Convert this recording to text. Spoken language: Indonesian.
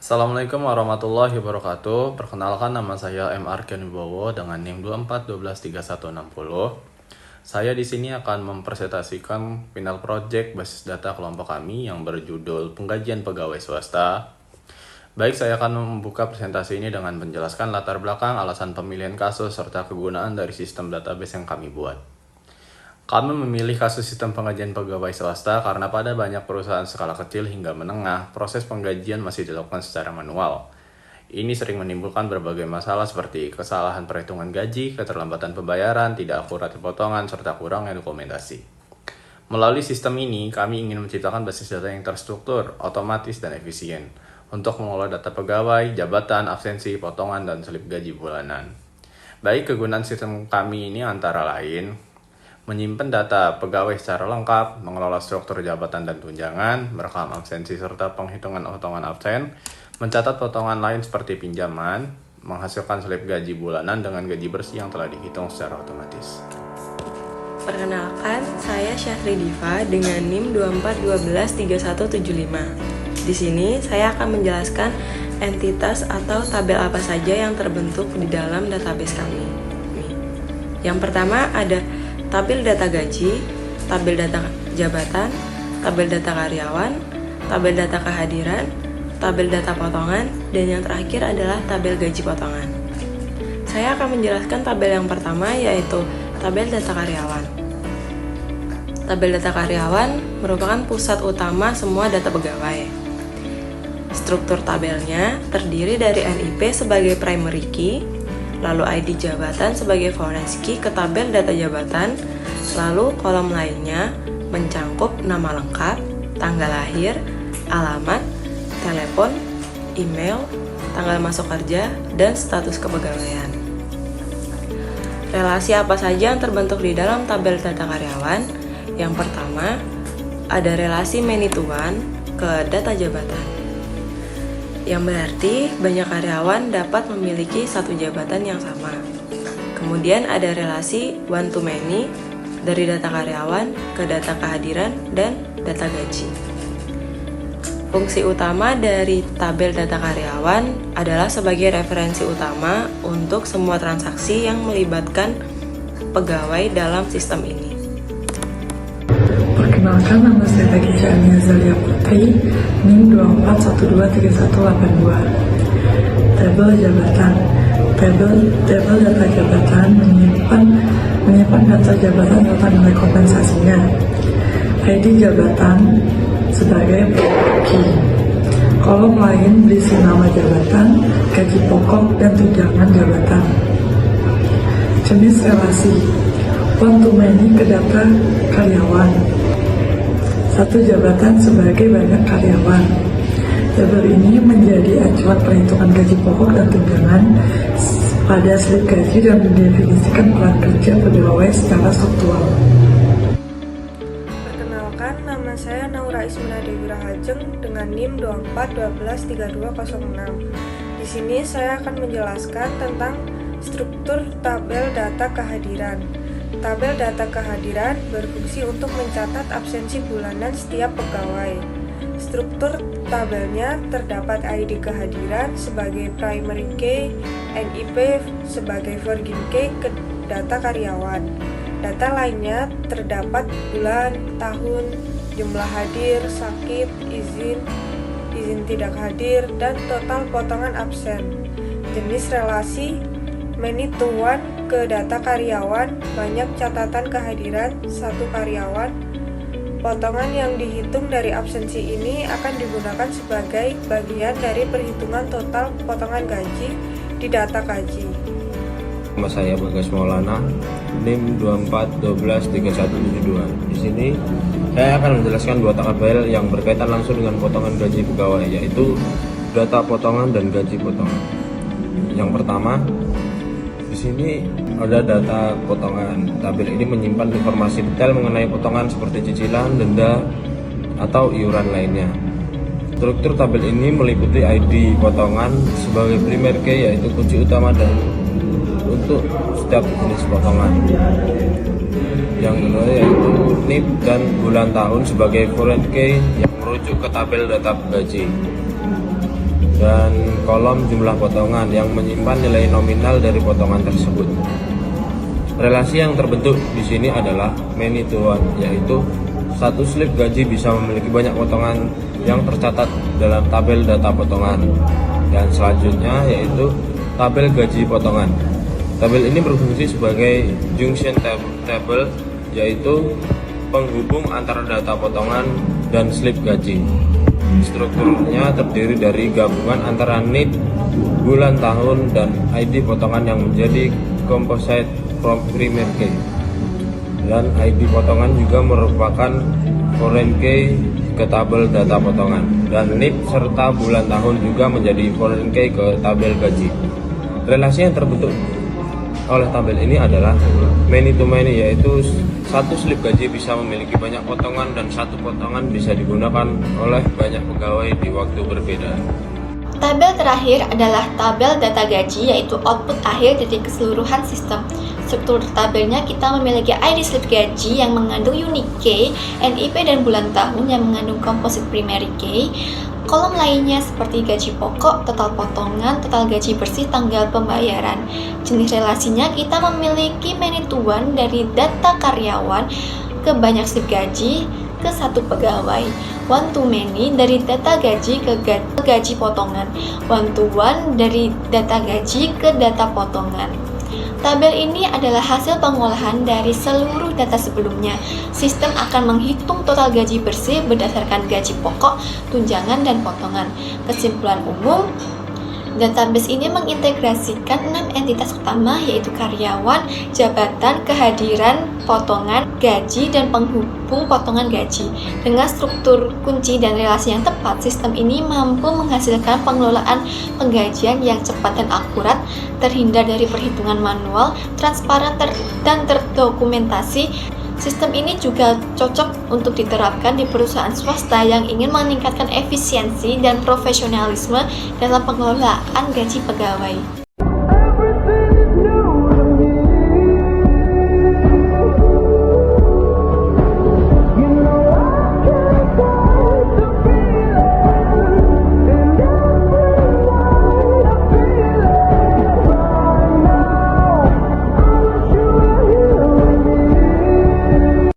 Assalamualaikum warahmatullahi wabarakatuh. Perkenalkan, nama saya M. Arken Wibowo dengan NIM 24123160. Saya di sini akan mempresentasikan final project basis data kelompok kami yang berjudul Penggajian Pegawai Swasta. Baik, saya akan membuka presentasi ini dengan menjelaskan latar belakang, alasan pemilihan kasus, serta kegunaan dari sistem database yang kami buat. Kami memilih kasus sistem penggajian pegawai swasta karena pada banyak perusahaan skala kecil hingga menengah, proses penggajian masih dilakukan secara manual. Ini sering menimbulkan berbagai masalah seperti kesalahan perhitungan gaji, keterlambatan pembayaran, tidak akurat potongan, serta kurangnya dokumentasi. Melalui sistem ini, kami ingin menciptakan basis data yang terstruktur, otomatis, dan efisien untuk mengolah data pegawai, jabatan, absensi, potongan, dan slip gaji bulanan. Baik, kegunaan sistem kami ini antara lain menyimpan data pegawai secara lengkap, mengelola struktur jabatan dan tunjangan, merekam absensi serta penghitungan potongan absen, mencatat potongan lain seperti pinjaman, menghasilkan slip gaji bulanan dengan gaji bersih yang telah dihitung secara otomatis. Perkenalkan, saya Syafri Diva dengan NIM 24123175. Di sini saya akan menjelaskan entitas atau tabel apa saja yang terbentuk di dalam database kami. Yang pertama ada tabel data gaji, tabel data jabatan, tabel data karyawan, tabel data kehadiran, tabel data potongan, dan yang terakhir adalah tabel gaji potongan. Saya akan menjelaskan tabel yang pertama, yaitu tabel data karyawan. Tabel data karyawan merupakan pusat utama semua data pegawai. Struktur tabelnya terdiri dari NIP sebagai primary key, lalu ID jabatan sebagai foreign key ke tabel data jabatan, lalu kolom lainnya mencangkup nama lengkap, tanggal lahir, alamat, telepon, email, tanggal masuk kerja, dan status kepegawaian. Relasi apa saja yang terbentuk di dalam tabel data karyawan? Yang pertama, ada relasi many to one ke data jabatan, yang berarti banyak karyawan dapat memiliki satu jabatan yang sama. Kemudian ada relasi one to many dari data karyawan ke data kehadiran dan data gaji. Fungsi utama dari tabel data karyawan adalah sebagai referensi utama untuk semua transaksi yang melibatkan pegawai dalam sistem ini. Perkenalkan, nama saya Bagija Ania Zalia Putri, NIM 24123182. Tabel jabatan. Tabel data jabatan menyimpan data jabatan serta nilai kompensasinya. ID jabatan sebagai key. Kolom lain berisi nama jabatan, gaji pokok, dan tunjangan jabatan. Jenis relasi one to many ke data karyawan. Satu jabatan sebagai banyak karyawan. Tabel ini menjadi acuan perhitungan gaji pokok dan tunjangan pada slip gaji dan mendefinisikan peran kerja pegawai secara struktural. Perkenalkan, nama saya Naura Ismina Dewi Rahajeng dengan NIM 24123206. Di sini saya akan menjelaskan tentang struktur tabel data kehadiran. Tabel data kehadiran berfungsi untuk mencatat absensi bulanan setiap pegawai. Struktur tabelnya terdapat ID kehadiran sebagai primary key, NIP sebagai foreign key ke data karyawan. Data lainnya terdapat bulan, tahun, jumlah hadir, sakit, izin tidak hadir, dan total potongan absen. Jenis relasi many to one ke data karyawan, banyak catatan kehadiran satu karyawan. Potongan yang dihitung dari absensi ini akan digunakan sebagai bagian dari perhitungan total potongan gaji di data gaji. Nama saya Bagas Maulana, NIM 24123172. Di sini saya akan menjelaskan dua tabel yang berkaitan langsung dengan potongan gaji pegawai, yaitu data potongan dan gaji potongan. Yang pertama, di sini ada data potongan. Tabel ini menyimpan informasi detail mengenai potongan seperti cicilan, denda, atau iuran lainnya. Struktur tabel ini meliputi ID potongan sebagai primary key, yaitu kunci utama dan untuk setiap jenis potongan. Yang kedua yaitu NIP dan bulan tahun sebagai foreign key yang merujuk ke tabel data gaji. dan kolom jumlah potongan yang menyimpan nilai nominal dari potongan tersebut. Relasi yang terbentuk di sini adalah many to one, yaitu satu slip gaji bisa memiliki banyak potongan yang tercatat dalam tabel data potongan. Dan selanjutnya yaitu tabel gaji potongan. Tabel ini berfungsi sebagai junction table, yaitu penghubung antara data potongan dan slip gaji. Strukturnya terdiri dari gabungan antara NIP, bulan, tahun, dan ID potongan yang menjadi composite from primary key. Dan ID potongan juga merupakan foreign key ke tabel data potongan. Dan NIP serta bulan tahun juga menjadi foreign key ke tabel gaji. Relasi yang terbentuk oleh tabel ini adalah many to many, yaitu satu slip gaji bisa memiliki banyak potongan dan satu potongan bisa digunakan oleh banyak pegawai di waktu berbeda. Tabel terakhir adalah tabel data gaji, yaitu output akhir dari keseluruhan sistem. Struktur tabelnya kita memiliki ID slip gaji yang mengandung unique key, NIP dan bulan tahun yang mengandung composite primary key. Kolom lainnya seperti gaji pokok, total potongan, total gaji bersih, tanggal pembayaran. Jenis relasinya kita memiliki many to one dari data karyawan ke banyak slip gaji ke satu pegawai. One to many dari data gaji ke gaji potongan. One to one dari data gaji ke data potongan. Tabel ini adalah hasil pengolahan dari seluruh data sebelumnya. Sistem akan menghitung total gaji bersih berdasarkan gaji pokok, tunjangan, dan potongan. Kesimpulan umum, database ini mengintegrasikan 6 entitas utama, yaitu karyawan, jabatan, kehadiran, potongan, gaji, dan penghubung potongan gaji. Dengan struktur kunci dan relasi yang tepat, sistem ini mampu menghasilkan pengelolaan penggajian yang cepat dan akurat, terhindar dari perhitungan manual, transparan dan terdokumentasi. Sistem ini juga cocok untuk diterapkan di perusahaan swasta yang ingin meningkatkan efisiensi dan profesionalisme dalam pengelolaan gaji pegawai.